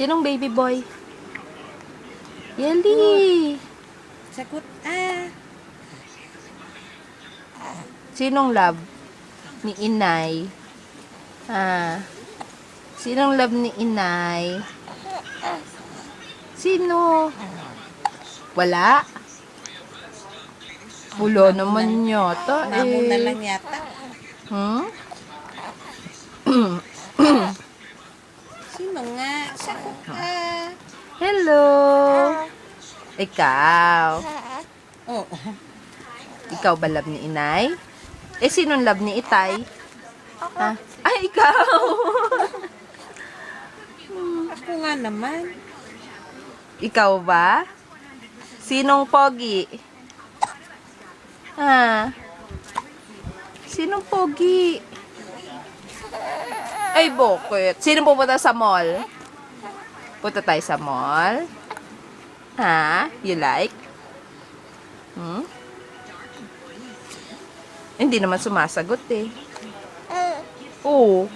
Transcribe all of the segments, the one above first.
Sinong baby boy? Yeli. Sagot, Sinong love? Ni inay. Sinong love ni inay? Sino? Wala? Wala naman yata Mamo na eh. lang yata. Hmm? Sino nga? Sagot, Hello. Ikaw. Oo. Ikaw ba love ni inay? Sinong love ni itay? Ha? Ay, ikaw. Ako nga naman. Ikaw ba? Sinong pogi? Sinong pogi? Ay, bakit? Sinong pupunta sa mall? Punta tayo sa mall? You like? Hindi naman sumasagot eh. Oo.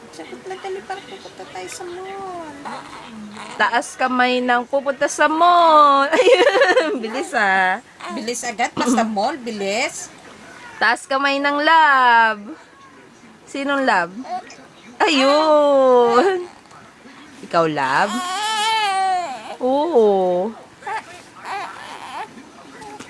Sagot na dali para pupunta tayo sa mall. Taas kamay ng pupunta sa mall. Ayun, bilis ah. Bilis agad, basta mall, bilis. Taas kamay ng love. Sinong love? Ayun. Ikaw love? Oo.